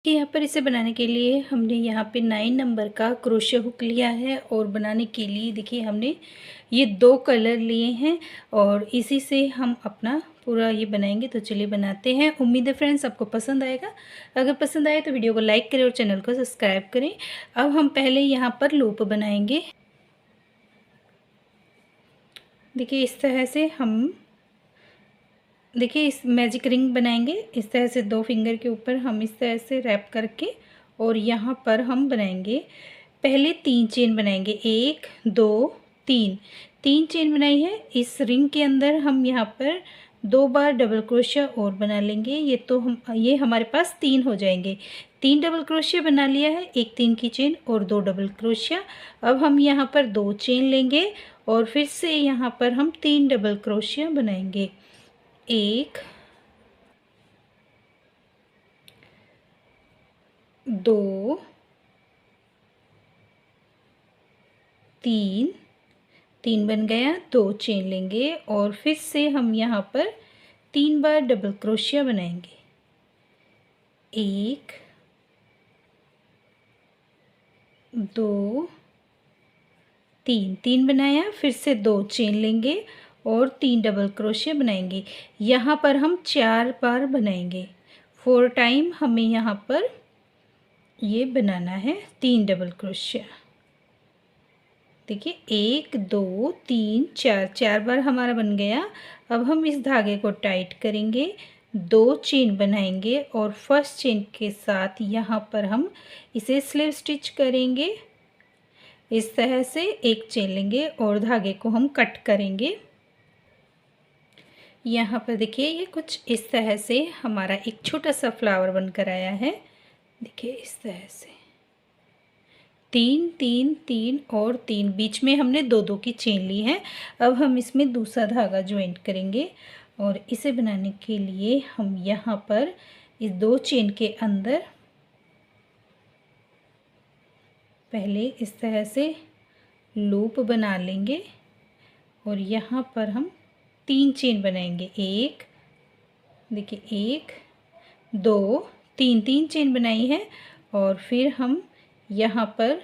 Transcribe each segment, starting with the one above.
कि यहाँ पर इसे बनाने के लिए हमने यहाँ पे 9 नंबर का क्रोशिया हुक लिया है और बनाने के लिए देखिए हमने ये 2 कलर लिए हैं और इसी से हम अपना पूरा ये बनाएंगे। तो चलिए बनाते हैं। उम्मीद है फ्रेंड्स आपको पसंद आएगा। अगर पसंद आए तो वीडियो को लाइक करें और चैनल को सब्सक्राइब करें। अब हम पहले यहाँ पर लूप बनाएंगे। देखिए इस तरह से हम देखिए इस मैजिक रिंग बनाएंगे। इस तरह से 2 फिंगर के ऊपर हम इस तरह से रैप करके और यहाँ पर हम बनाएंगे। पहले 3 चेन बनाएंगे, 1 2 3 3 चेन बनाई है। इस रिंग के अंदर हम यहाँ पर 2 बार डबल क्रोशिया और बना लेंगे। ये हमारे पास 3 हो जाएंगे। 3 डबल क्रोशिया बना लिया है, एक 3 की चेन और 2 डबल क्रोशिया। अब हम यहाँ पर 2 चेन लेंगे और फिर से यहाँ पर हम 3 डबल क्रोशिया बनाएंगे। 1 2 3 3 बन गया। 2 चेन लेंगे और फिर से हम यहाँ पर 3 बार डबल क्रोशिया बनाएंगे। 1 2 3 3 बनाया, फिर से 2 चेन लेंगे और 3 डबल क्रोशिया बनाएंगे। यहाँ पर हम 4 बार बनाएंगे। 4 टाइम हमें यहाँ पर ये बनाना है 3 डबल क्रोशिया। देखिए 1 2 3 4 4 बार हमारा बन गया। अब हम इस धागे को टाइट करेंगे, 2 चेन बनाएंगे और फर्स्ट चेन के साथ यहाँ पर हम इसे स्लिप स्टिच करेंगे। इस तरह से एक चेन लेंगे और धागे को हम कट करेंगे। यहाँ पर देखिए ये कुछ इस तरह से हमारा एक छोटा सा फ्लावर बनकर आया है। देखिए इस तरह से 3 3 3 और 3, बीच में हमने 2 2 की चेन ली है। अब हम इसमें दूसरा धागा ज्वाइंट करेंगे और इसे बनाने के लिए हम यहाँ पर इस 2 चेन के अंदर पहले इस तरह से लूप बना लेंगे और यहाँ पर हम 3 चेन बनाएंगे। 1 देखिए 1 2 3 3 चेन बनाई है और फिर हम यहाँ पर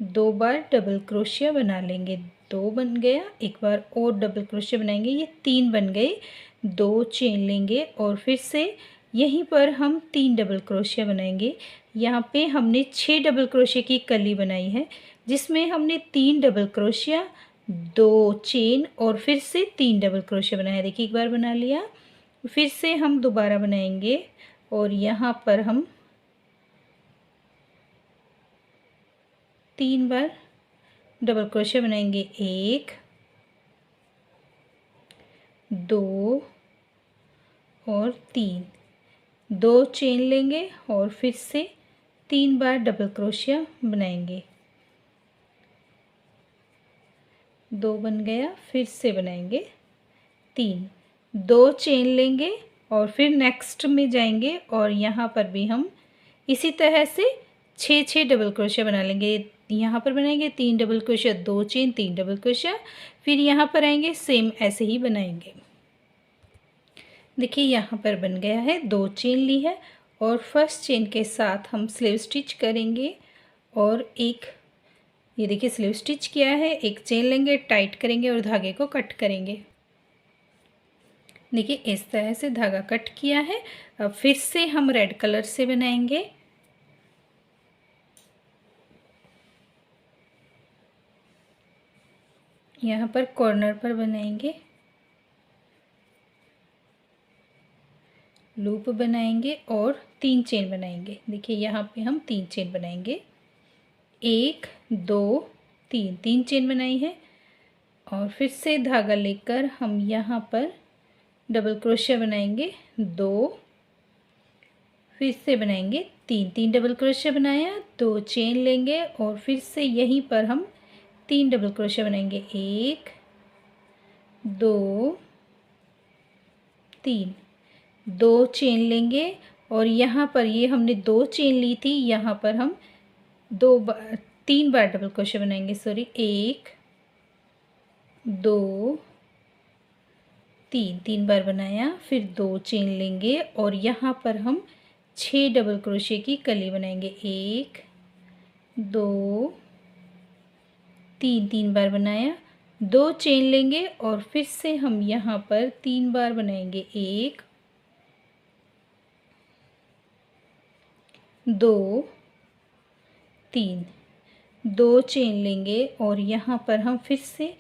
2 बार डबल क्रोशिया बना लेंगे। 2 बन गया, एक बार और डबल क्रोशिया बनाएंगे, ये 3 बन गए। 2 चेन लेंगे और फिर से यहीं पर हम 3 डबल क्रोशिया बनाएंगे। यहाँ पे हमने 6 डबल क्रोशिया की कली बनाई है, जिसमें हमने 3 डबल क्रोशिया 2 चेन और फिर से 3 डबल क्रोशिया बनाया। देखिए एक बार बना लिया, फिर से हम दोबारा बनाएंगे और यहाँ पर हम 3 बार डबल क्रोशिया बनाएंगे। 1 2 और 3, 2 चेन लेंगे और फिर से 3 बार डबल क्रोशिया बनाएंगे। 2 बन गया, फिर से बनाएंगे 3, 2 चेन लेंगे और फिर नेक्स्ट में जाएंगे और यहाँ पर भी हम इसी तरह से 6 डबल क्रोशिया बना लेंगे। यहाँ पर बनाएंगे 3 double crochet, 2 chain, 3 double crochet, फिर यहाँ पर आएंगे सेम ऐसे ही बनाएंगे। देखिए यहाँ पर बन गया है। 2 चेन ली है और फर्स्ट चेन के साथ हम स्लीव स्टिच करेंगे और ये देखिए स्लीव स्टिच किया है। एक चेन लेंगे, टाइट करेंगे और धागे को कट करेंगे। देखिए इस तरह से धागा कट किया है। अब फिर से हम रेड कलर से बनाएंगे। यहाँ पर कॉर्नर पर बनाएंगे, लूप बनाएंगे और 3 चेन बनाएंगे। देखिए यहाँ पे हम 3 चेन बनाएंगे। 1 2 3, 3 चेन बनाई है और फिर से धागा लेकर हम यहाँ पर डबल क्रोशिया बनाएंगे। 2, फिर से बनाएंगे 3 3 डबल क्रोशिया बनाया, 2 चेन लेंगे और फिर से यहीं पर हम 3 डबल क्रोशिया बनाएंगे। 1 2 3, 2 चेन लेंगे और यहाँ पर ये हमने 2 चेन ली थी, यहाँ पर हम 3 बार डबल क्रोशिया बनाएंगे। सॉरी 1 2 3 3 बार बनाया, फिर 2 चेन लेंगे और यहाँ पर हम 6 डबल क्रोशिया की कली बनाएंगे। 1 2 3, 3 बार बनाया, 2 चेन लेंगे और फिर से हम यहाँ पर 3 बार बनाएंगे। 1 2 3, 2 चेन लेंगे और यहाँ पर हम फिर से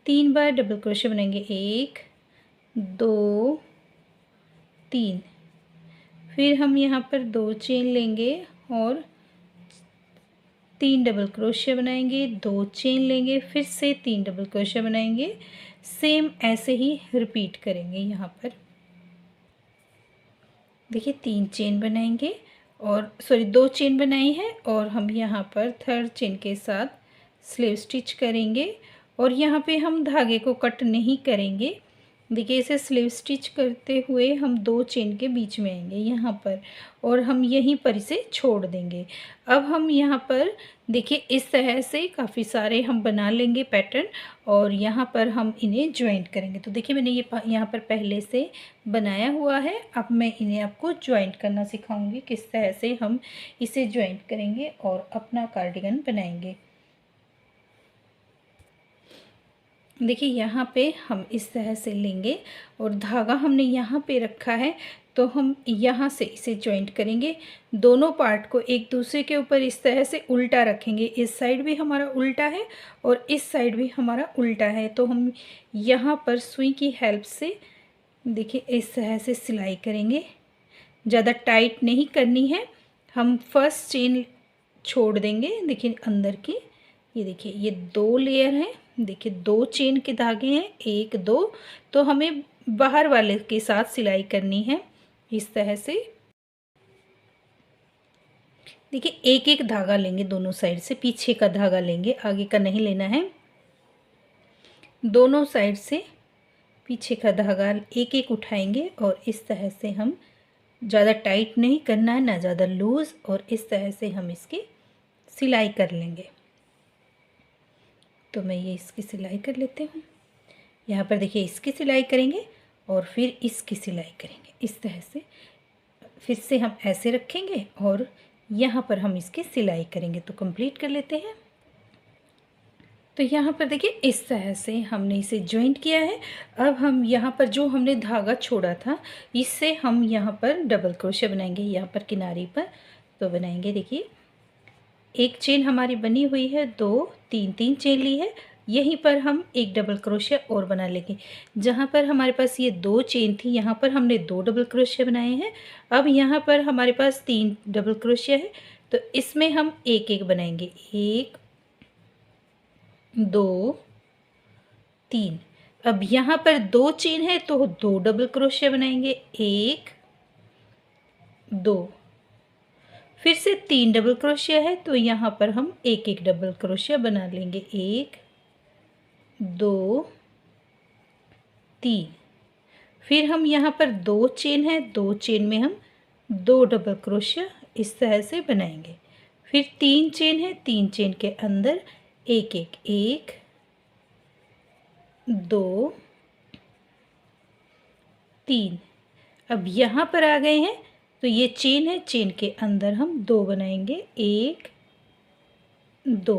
3 बार डबल क्रोशिया बनाएंगे। 1 2 3, फिर हम यहाँ पर 2 चेन लेंगे और 3 डबल क्रोशिया बनाएंगे, 2 चेन लेंगे, फिर से 3 डबल क्रोशिया बनाएंगे। सेम ऐसे ही रिपीट करेंगे। यहाँ पर देखिए 3 चेन बनाएंगे और 2 चेन बनाई है और हम यहाँ पर थर्ड चेन के साथ स्लीव स्टिच करेंगे और यहाँ पे हम धागे को कट नहीं करेंगे। देखिए इसे स्लीव स्टिच करते हुए हम 2 चेन के बीच में आएंगे यहाँ पर और हम यहीं पर इसे छोड़ देंगे। अब हम यहाँ पर देखिए इस तरह से काफ़ी सारे हम बना लेंगे पैटर्न और यहाँ पर हम इन्हें ज्वाइंट करेंगे। तो देखिए मैंने ये यहाँ पर पहले से बनाया हुआ है। अब मैं इन्हें आपको ज्वाइंट करना सिखाऊंगी, किस तरह से हम इसे ज्वाइंट करेंगे और अपना कार्डिगन बनाएंगे। देखिए यहाँ पे हम इस तरह से लेंगे और धागा हमने यहाँ पे रखा है, तो हम यहाँ से इसे जॉइंट करेंगे। दोनों पार्ट को एक दूसरे के ऊपर इस तरह से उल्टा रखेंगे। इस साइड भी हमारा उल्टा है और इस साइड भी हमारा उल्टा है। तो हम यहाँ पर सुई की हेल्प से देखिए इस तरह से सिलाई करेंगे। ज़्यादा टाइट नहीं करनी है। हम फर्स्ट चेन छोड़ देंगे। देखिए अंदर की ये देखिए ये 2 लेयर हैं। देखिए 2 चेन के धागे हैं, 1 2, तो हमें बाहर वाले के साथ सिलाई करनी है इस तरह से। देखिए एक एक धागा लेंगे दोनों साइड से, पीछे का धागा लेंगे, आगे का नहीं लेना है। दोनों साइड से पीछे का धागा एक एक उठाएंगे और इस तरह से हम, ज़्यादा टाइट नहीं करना है ना ज़्यादा लूज़, और इस तरह से हम इसकी सिलाई कर लेंगे। तो मैं ये इसकी सिलाई कर लेती हूँ। यहाँ पर देखिए इसकी सिलाई करेंगे और फिर इसकी सिलाई करेंगे इस तरह से। फिर से हम ऐसे रखेंगे और यहाँ पर हम इसकी सिलाई करेंगे। तो कंप्लीट कर लेते हैं। तो यहाँ पर देखिए इस तरह से हमने इसे जॉइंट किया है। अब हम यहाँ पर जो हमने धागा छोड़ा था, इससे हम यहाँ पर डबल क्रोशिया बनाएंगे। यहाँ पर किनारे पर तो बनाएंगे। देखिए एक चेन हमारी बनी हुई है, 2 3 3 चेन ली है। यहीं पर हम एक डबल क्रोशिया और बना लेंगे। जहाँ पर हमारे पास ये 2 चेन थी, यहाँ पर हमने 2 डबल क्रोशिया बनाए हैं। अब यहाँ पर हमारे पास 3 डबल क्रोशिया है, तो इसमें हम एक एक बनाएंगे। 1 2 3। अब यहाँ पर 2 चेन है तो 2 डबल क्रोशिया बनाएंगे। 1 2, फिर से 3 डबल क्रोशिया है तो यहाँ पर हम एक एक डबल क्रोशिया बना लेंगे। 1 2 3, फिर हम यहाँ पर 2 चेन है, 2 चेन में हम 2 डबल क्रोशिया इस तरह से बनाएंगे। फिर 3 चेन है, 3 चेन के अंदर एक एक, 1 2 3। अब यहाँ पर आ गए हैं तो ये चेन है, चेन के अंदर हम 2 बनाएंगे। 1 2,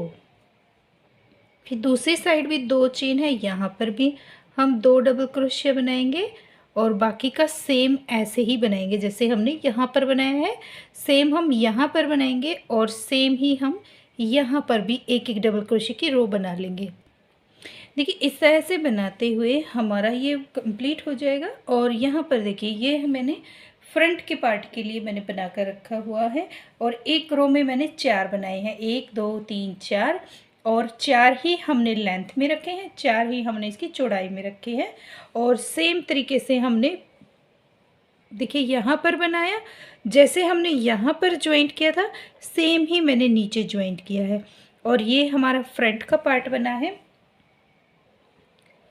फिर दूसरी साइड भी 2 चेन है, यहाँ पर भी हम 2 डबल क्रोशिया बनाएंगे और बाकी का सेम ऐसे ही बनाएंगे जैसे हमने यहाँ पर बनाया है। सेम हम यहाँ पर बनाएंगे और सेम ही हम यहाँ पर भी एक एक डबल क्रोशिया की रो बना लेंगे। देखिए इस तरह से बनाते हुए हमारा ये कंप्लीट हो जाएगा। और यहाँ पर देखिए ये मैंने फ्रंट के पार्ट के लिए मैंने बना कर रखा हुआ है और एक रो में मैंने 4 बनाए हैं। 1 2 3 4, और 4 ही हमने लेंथ में रखे हैं, 4 ही हमने इसकी चौड़ाई में रखे हैं। और सेम तरीके से हमने देखिए यहाँ पर बनाया, जैसे हमने यहाँ पर ज्वाइंट किया था सेम ही मैंने नीचे ज्वाइंट किया है। और ये हमारा फ्रंट का पार्ट बना है।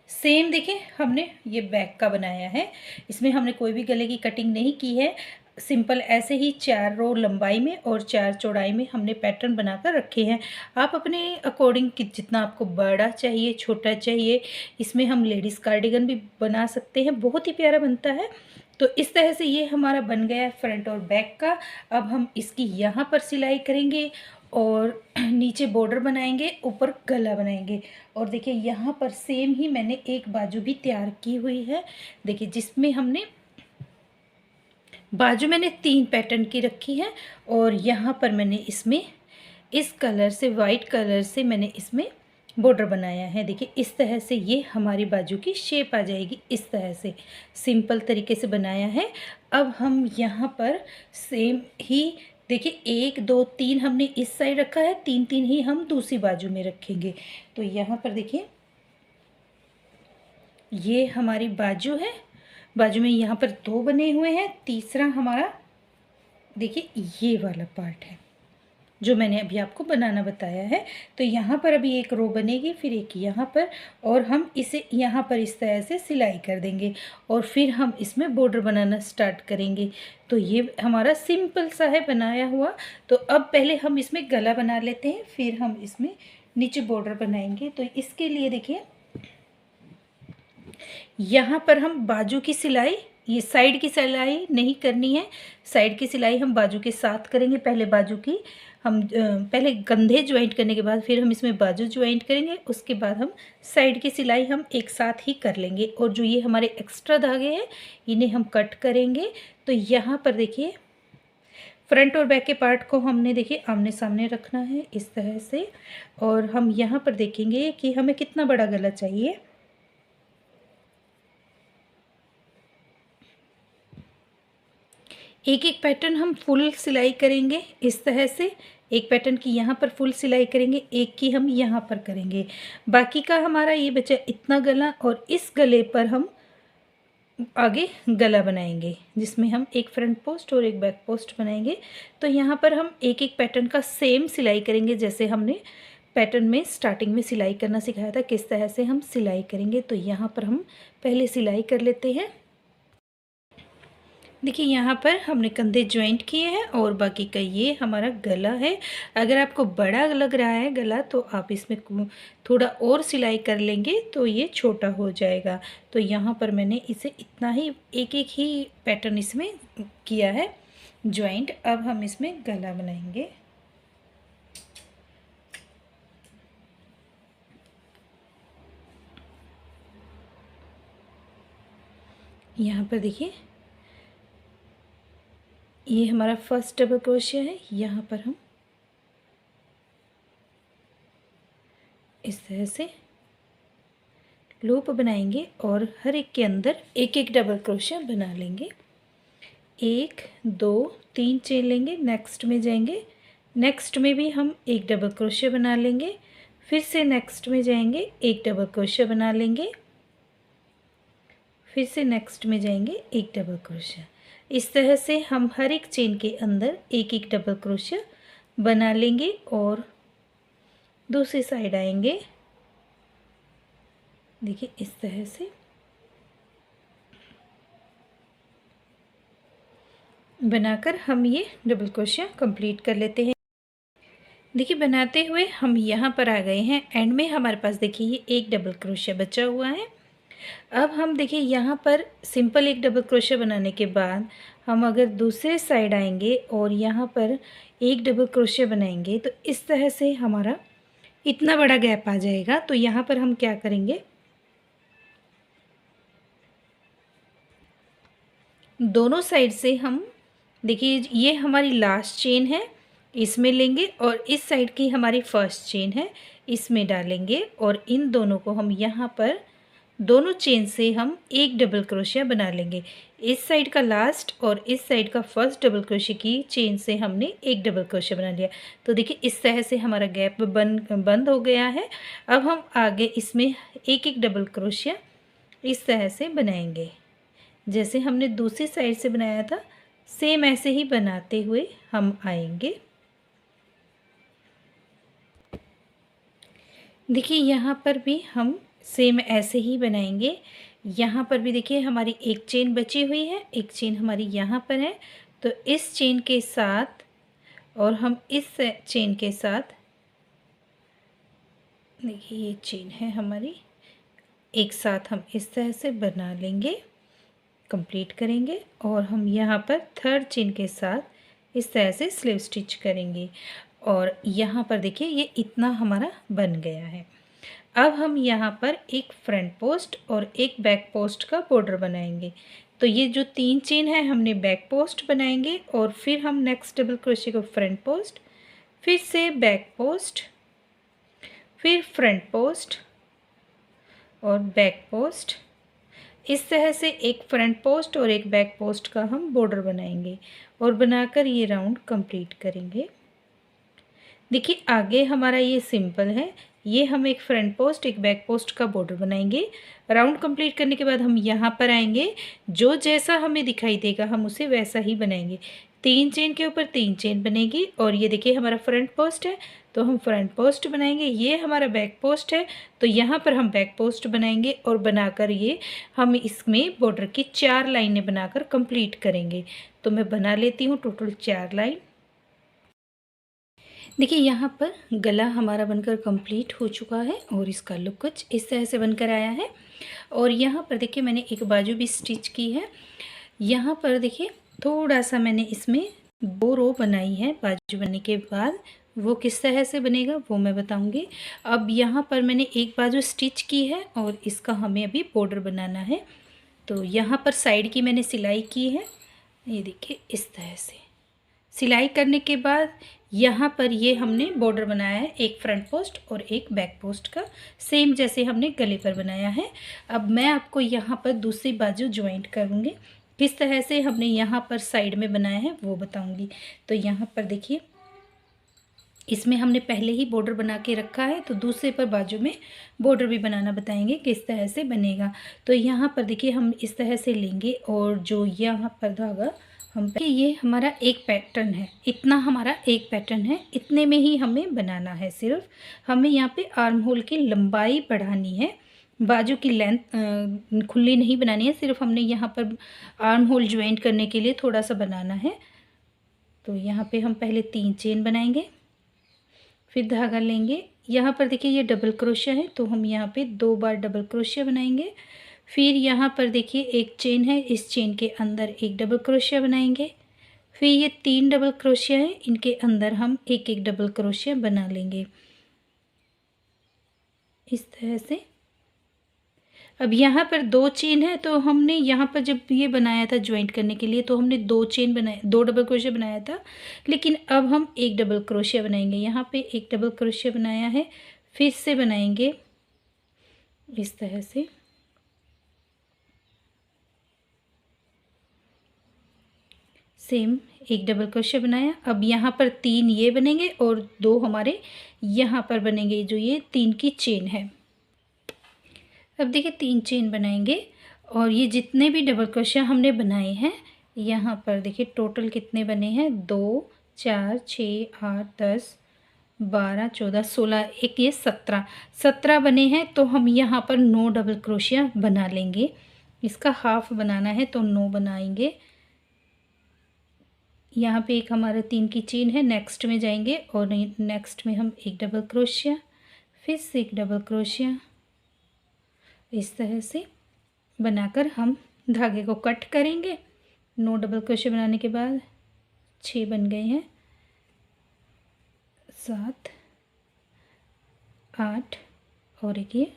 सेम देखिए हमने ये बैक का बनाया है, इसमें हमने कोई भी गले की कटिंग नहीं की है। सिंपल ऐसे ही 4 रो लंबाई में और 4 चौड़ाई में हमने पैटर्न बनाकर रखे हैं। आप अपने अकॉर्डिंग कि जितना आपको बड़ा चाहिए छोटा चाहिए, इसमें हम लेडीज़ कार्डिगन भी बना सकते हैं, बहुत ही प्यारा बनता है। तो इस तरह से ये हमारा बन गया है फ्रंट और बैक का। अब हम इसकी यहाँ पर सिलाई करेंगे और नीचे बॉर्डर बनाएंगे, ऊपर गला बनाएंगे। और देखिए यहाँ पर सेम ही मैंने एक बाजू भी तैयार की हुई है। देखिए जिसमें हमने बाजू मैंने 3 पैटर्न की रखी है और यहाँ पर मैंने इसमें इस कलर से, वाइट कलर से मैंने इसमें बॉर्डर बनाया है। देखिए इस तरह से ये हमारी बाजू की शेप आ जाएगी। इस तरह से सिंपल तरीके से बनाया है। अब हम यहाँ पर सेम ही देखिए 1 2 3 हमने इस साइड रखा है, 3 3 ही हम दूसरी बाजू में रखेंगे। तो यहाँ पर देखिए ये हमारी बाजू है, बाजू में यहाँ पर 2 बने हुए हैं, तीसरा हमारा देखिए ये वाला पार्ट है जो मैंने अभी आपको बनाना बताया है। तो यहाँ पर अभी एक रो बनेगी, फिर एक यहाँ पर, और हम इसे यहाँ पर इस तरह से सिलाई कर देंगे और फिर हम इसमें बॉर्डर बनाना स्टार्ट करेंगे। तो ये हमारा सिंपल सा है बनाया हुआ। तो अब पहले हम इसमें गला बना लेते हैं, फिर हम इसमें नीचे बॉर्डर बनाएंगे। तो इसके लिए देखिए यहाँ पर हम बाजू की सिलाई, ये साइड की सिलाई नहीं करनी है, साइड की सिलाई हम बाजू के साथ करेंगे। पहले बाजू की हम पहले कंधे ज्वाइंट करने के बाद फिर हम इसमें बाजू ज्वाइंट करेंगे, उसके बाद हम साइड की सिलाई हम एक साथ ही कर लेंगे। और जो ये हमारे एक्स्ट्रा धागे हैं इन्हें हम कट करेंगे। तो यहाँ पर देखिए फ्रंट और बैक के पार्ट को हमने देखिए आमने सामने रखना है इस तरह से। और हम यहाँ पर देखेंगे कि हमें कितना बड़ा गला चाहिए। एक एक पैटर्न हम फुल सिलाई करेंगे इस तरह से। एक पैटर्न की यहाँ पर फुल सिलाई करेंगे, एक की हम यहाँ पर करेंगे। बाकी का हमारा ये बचा इतना गला, और इस गले पर हम आगे गला बनाएंगे जिसमें हम एक फ्रंट पोस्ट और एक बैक पोस्ट बनाएंगे। तो यहाँ पर हम एक एक पैटर्न का सेम सिलाई करेंगे जैसे हमने पैटर्न में स्टार्टिंग में सिलाई करना सिखाया था, किस तरह से हम सिलाई करेंगे। तो यहाँ पर हम पहले सिलाई कर लेते हैं। देखिए यहाँ पर हमने कंधे ज्वाइंट किए हैं और बाकी का ये हमारा गला है। अगर आपको बड़ा लग रहा है गला तो आप इसमें थोड़ा और सिलाई कर लेंगे तो ये छोटा हो जाएगा। तो यहाँ पर मैंने इसे इतना ही एक एक ही पैटर्न इसमें किया है ज्वाइंट। अब हम इसमें गला बनाएंगे। यहाँ पर देखिए ये हमारा फर्स्ट डबल क्रोशिया है। यहाँ पर हम इस तरह से लूप बनाएंगे और हर एक के अंदर एक एक डबल क्रोशिया बना लेंगे। 1 2 3 चेन लेंगे, नेक्स्ट में जाएंगे, नेक्स्ट में भी हम एक डबल क्रोशिया बना लेंगे, फिर से नेक्स्ट में जाएंगे, एक डबल क्रोशिया बना लेंगे, फिर से नेक्स्ट में जाएंगे, एक डबल क्रोशिया। इस तरह से हम हर एक चेन के अंदर एक एक डबल क्रोशिया बना लेंगे और दूसरी साइड आएंगे। देखिए इस तरह से बनाकर हम ये डबल क्रोशिया कंप्लीट कर लेते हैं। देखिए बनाते हुए हम यहाँ पर आ गए हैं, एंड में हमारे पास देखिए ये एक डबल क्रोशिया बचा हुआ है। अब हम देखिए यहाँ पर सिंपल एक डबल क्रोशिया बनाने के बाद हम अगर दूसरे साइड आएंगे और यहाँ पर एक डबल क्रोशिया बनाएंगे तो इस तरह से हमारा इतना बड़ा गैप आ जाएगा। तो यहाँ पर हम क्या करेंगे, दोनों साइड से हम देखिए ये हमारी लास्ट चेन है इसमें लेंगे और इस साइड की हमारी फर्स्ट चेन है इसमें डालेंगे और इन दोनों को हम यहाँ पर दोनों चेन से हम एक डबल क्रोशिया बना लेंगे। इस साइड का लास्ट और इस साइड का फर्स्ट डबल क्रोशिया की चेन से हमने एक डबल क्रोशिया बना लिया। तो देखिए इस तरह से हमारा गैप बंद हो गया है। अब हम आगे इसमें एक एक डबल क्रोशिया इस तरह से बनाएंगे जैसे हमने दूसरी साइड से बनाया था, सेम ऐसे ही बनाते हुए हम आएंगे। देखिए यहाँ पर भी हम सेम ऐसे ही बनाएंगे। यहाँ पर भी देखिए हमारी एक चेन बची हुई है, एक चेन हमारी यहाँ पर है। तो इस चेन के साथ और हम इस चेन के साथ देखिए ये चेन है हमारी, एक साथ हम इस तरह से बना लेंगे कंप्लीट करेंगे और हम यहाँ पर थर्ड चेन के साथ इस तरह से स्लीव स्टिच करेंगे। और यहाँ पर देखिए ये इतना हमारा बन गया है। अब हम यहाँ पर एक फ्रंट पोस्ट और एक बैक पोस्ट का बॉर्डर बनाएंगे। तो ये जो 3 चेन है हमने बैक पोस्ट बनाएंगे और फिर हम नेक्स्ट डबल क्रोशे को फ्रंट पोस्ट, फिर से बैक पोस्ट, फिर फ्रंट पोस्ट और बैक पोस्ट। इस तरह से एक फ्रंट पोस्ट और एक बैक पोस्ट का हम बॉर्डर बनाएंगे और बनाकर ये राउंड कंप्लीट करेंगे। देखिए आगे हमारा ये सिंपल है, ये हम एक फ्रंट पोस्ट एक बैक पोस्ट का बॉर्डर बनाएंगे। राउंड कंप्लीट करने के बाद हम यहाँ पर आएंगे, जो जैसा हमें दिखाई देगा हम उसे वैसा ही बनाएंगे। 3 चेन के ऊपर 3 चेन बनेगी और ये देखिए हमारा फ्रंट पोस्ट है तो हम फ्रंट पोस्ट बनाएंगे। ये हमारा बैक पोस्ट है तो यहाँ पर हम बैक पोस्ट बनाएंगे और बनाकर ये हम इसमें बॉर्डर की 4 लाइनें बनाकर कंप्लीट करेंगे। तो मैं बना लेती हूँ टोटल 4 लाइन। देखिए यहाँ पर गला हमारा बनकर कंप्लीट हो चुका है और इसका लुक कुछ इस तरह से बनकर आया है। और यहाँ पर देखिए मैंने एक बाजू भी स्टिच की है। यहाँ पर देखिए थोड़ा सा मैंने इसमें 2 रो बनाई है। बाजू बनने के बाद वो किस तरह से बनेगा वो मैं बताऊंगी। अब यहाँ पर मैंने एक बाजू स्टिच की है और इसका हमें अभी बॉर्डर बनाना है। तो यहाँ पर साइड की मैंने सिलाई की है, ये देखिए इस तरह से सिलाई करने के बाद यहाँ पर ये हमने बॉर्डर बनाया है, एक फ्रंट पोस्ट और एक बैक पोस्ट का, सेम जैसे हमने गले पर बनाया है। अब मैं आपको यहाँ पर दूसरी बाजू ज्वाइंट करूँगी, किस तरह से हमने यहाँ पर साइड में बनाया है वो बताऊँगी। तो यहाँ पर देखिए इसमें हमने पहले ही बॉर्डर बना के रखा है, तो दूसरे पर बाजू में बॉर्डर भी बनाना बताएंगे किस तरह से बनेगा। तो यहाँ पर देखिए हम इस तरह से लेंगे और जो यहाँ पर धागा हम ये हमारा एक पैटर्न है, इतना हमारा एक पैटर्न है, इतने में ही हमें बनाना है। सिर्फ हमें यहाँ पे आर्म होल की लंबाई बढ़ानी है, बाजू की लेंथ खुली नहीं बनानी है। सिर्फ हमने यहाँ पर आर्म होल ज्वाइंट करने के लिए थोड़ा सा बनाना है। तो यहाँ पे हम पहले 3 चेन बनाएंगे, फिर धागा लेंगे। यहाँ पर देखिए ये डबल क्रोशिया है तो हम यहाँ पे 2 बार डबल क्रोशिया बनाएंगे। फिर यहाँ पर देखिए एक चेन है, इस चेन के अंदर एक डबल क्रोशिया बनाएंगे। फिर ये 3 डबल क्रोशिया है, इनके अंदर हम एक एक डबल क्रोशिया बना लेंगे इस तरह से। अब यहाँ पर 2 चेन है तो हमने यहाँ पर जब ये बनाया था ज्वाइंट करने के लिए तो हमने 2 चेन बनाए, 2 डबल क्रोशिया बनाया था, लेकिन अब हम एक डबल क्रोशिया बनाएंगे। यहाँ पे एक डबल क्रोशिया बनाया है, फिर से बनाएंगे इस तरह से। सेम एक डबल क्रोशिया बनाया। अब यहाँ पर 3 ये बनेंगे और 2 हमारे यहाँ पर बनेंगे, जो ये 3 की चेन है। अब देखिए 3 चेन बनाएंगे और ये जितने भी डबल क्रोशिया हमने बनाए हैं, यहाँ पर देखिए टोटल कितने बने हैं, 2 4 6 8 10 12 14 16, एक ये 17 बने हैं। तो हम यहाँ पर 9 डबल क्रोशिया बना लेंगे। इसका हाफ बनाना है तो 9 बनाएंगे। यहाँ पे एक हमारा 3 की चेन है, नेक्स्ट में जाएंगे और नेक्स्ट में हम एक डबल क्रोशिया, फिर से एक डबल क्रोशिया, इस तरह से बनाकर हम धागे को कट करेंगे। 9 डबल क्रोशिया बनाने के बाद 6 बन गए हैं, 7 8 और एक ये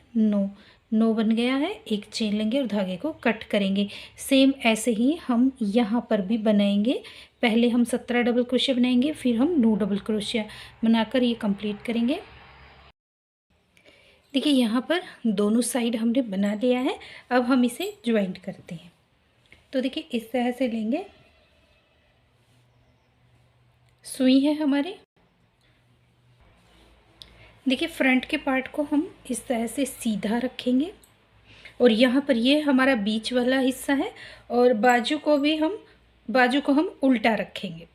9 बन गया है। एक चेन लेंगे और धागे को कट करेंगे। सेम ऐसे ही हम यहाँ पर भी बनाएंगे। पहले हम 17 डबल क्रोशिया बनाएंगे, फिर हम 9 डबल क्रोशिया बनाकर ये कंप्लीट करेंगे। देखिए यहाँ पर दोनों साइड हमने बना लिया है। अब हम इसे ज्वाइंट करते हैं। तो देखिए इस तरह से लेंगे, सुई है हमारी। देखिए फ्रंट के पार्ट को हम इस तरह से सीधा रखेंगे और यहाँ पर ये हमारा बीच वाला हिस्सा है और बाजू को हम उल्टा रखेंगे।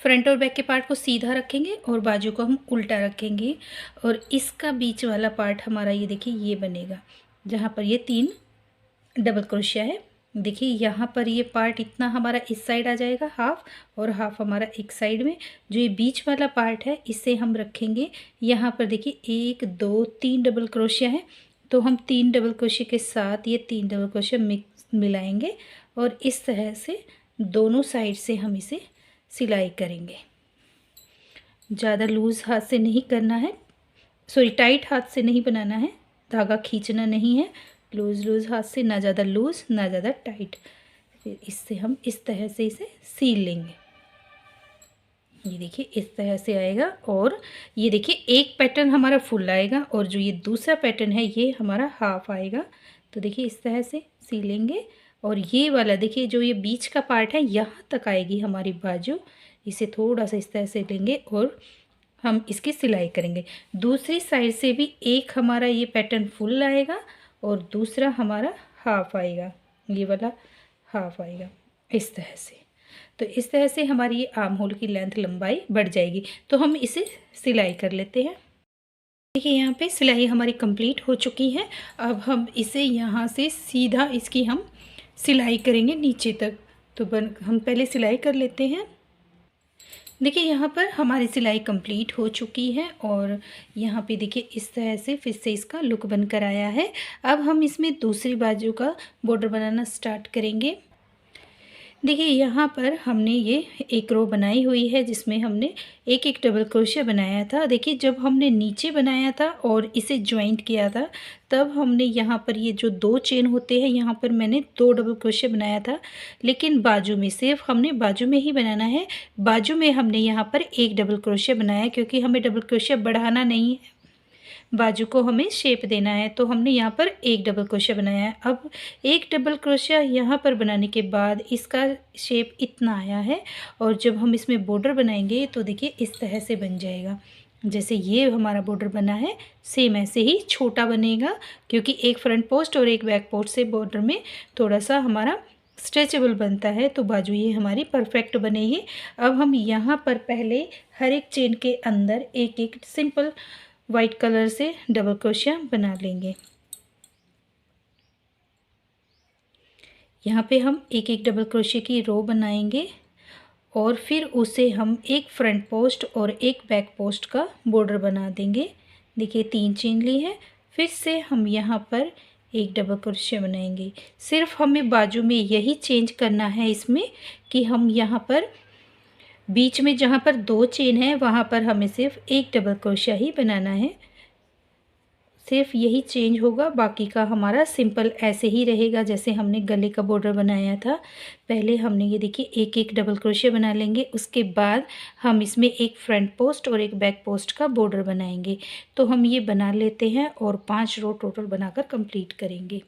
फ्रंट और बैक के पार्ट को सीधा रखेंगे और बाजू को हम उल्टा रखेंगे और इसका बीच वाला पार्ट हमारा ये देखिए ये बनेगा, जहाँ पर ये 3 डबल क्रोशिया है। देखिए यहाँ पर ये पार्ट इतना हमारा इस साइड आ जाएगा हाफ, और हाफ हमारा एक साइड में। जो ये बीच वाला पार्ट है इसे हम रखेंगे यहाँ पर। देखिए 1 2 3 डबल क्रोशिया है तो हम 3 डबल क्रोशिया के साथ ये 3 डबल क्रोशिया मिलाएंगे और इस तरह से दोनों साइड से हम इसे सिलाई करेंगे। ज़्यादा लूज़ हाथ से नहीं करना है, सॉरी टाइट हाथ से नहीं बनाना है, धागा खींचना नहीं है, लूज़ हाथ से, ना ज़्यादा लूज़ ना ज़्यादा टाइट। फिर इससे हम इस तरह से इसे सील लेंगे। ये देखिए इस तरह से आएगा और ये देखिए एक पैटर्न हमारा फुल आएगा और जो ये दूसरा पैटर्न है ये हमारा हाफ आएगा। तो देखिए इस तरह से सीलेंगे और ये वाला देखिए जो ये बीच का पार्ट है यहाँ तक आएगी हमारी बाजू। इसे थोड़ा सा इस तरह से लेंगे और हम इसकी सिलाई करेंगे। दूसरी साइड से भी एक हमारा ये पैटर्न फुल आएगा और दूसरा हमारा हाफ आएगा, ये वाला हाफ आएगा इस तरह से। तो इस तरह से हमारी ये आर्म होल की लेंथ लंबाई बढ़ जाएगी। तो हम इसे सिलाई कर लेते हैं। देखिए यहाँ पे सिलाई हमारी कंप्लीट हो चुकी है। अब हम इसे यहाँ से सीधा इसकी हम सिलाई करेंगे नीचे तक। तो हम पहले सिलाई कर लेते हैं। देखिए यहाँ पर हमारी सिलाई कंप्लीट हो चुकी है और यहाँ पे देखिए इस तरह से फिर से इसका लुक बनकर आया है। अब हम इसमें दूसरी बाजू का बॉर्डर बनाना स्टार्ट करेंगे। देखिए यहाँ पर हमने ये एक रो बनाई हुई है जिसमें हमने एक एक डबल क्रोशिया बनाया था। देखिए जब हमने नीचे बनाया था और इसे ज्वाइंट किया था तब हमने यहाँ पर ये जो 2 चेन होते हैं यहाँ पर मैंने 2 डबल क्रोशिया बनाया था, लेकिन बाजू में सिर्फ हमने बाजू में ही बनाना है। बाजू में हमने यहाँ पर एक डबल क्रोशिया बनाया क्योंकि हमें डबल क्रोशिया बढ़ाना नहीं है, बाजू को हमें शेप देना है। तो हमने यहाँ पर एक डबल क्रोशिया बनाया है। अब एक डबल क्रोशिया यहाँ पर बनाने के बाद इसका शेप इतना आया है और जब हम इसमें बॉर्डर बनाएंगे तो देखिए इस तरह से बन जाएगा। जैसे ये हमारा बॉर्डर बना है सेम ऐसे ही छोटा बनेगा क्योंकि एक फ्रंट पोस्ट और एक बैक पोस्ट से बॉर्डर में थोड़ा सा हमारा स्ट्रेचेबल बनता है, तो बाजू ये हमारी परफेक्ट बनेगी। अब हम यहाँ पर पहले हर एक चेन के अंदर एक एक सिंपल वाइट कलर से डबल क्रोशिया बना लेंगे। यहाँ पे हम एक एक डबल क्रोशिया की रो बनाएंगे और फिर उसे हम एक फ्रंट पोस्ट और एक बैक पोस्ट का बॉर्डर बना देंगे। देखिए 3 चेन ली है, फिर से हम यहाँ पर एक डबल क्रोशिया बनाएंगे। सिर्फ हमें बाजू में यही चेंज करना है इसमें कि हम यहाँ पर बीच में जहाँ पर 2 चेन है वहाँ पर हमें सिर्फ एक डबल क्रोशिया ही बनाना है, सिर्फ यही चेंज होगा। बाकी का हमारा सिंपल ऐसे ही रहेगा जैसे हमने गले का बॉर्डर बनाया था। पहले हमने ये देखिए एक एक डबल क्रोशिया बना लेंगे, उसके बाद हम इसमें एक फ्रंट पोस्ट और एक बैक पोस्ट का बॉर्डर बनाएंगे। तो हम ये बना लेते हैं और 5 रो टोटल बनाकर कंप्लीट करेंगे।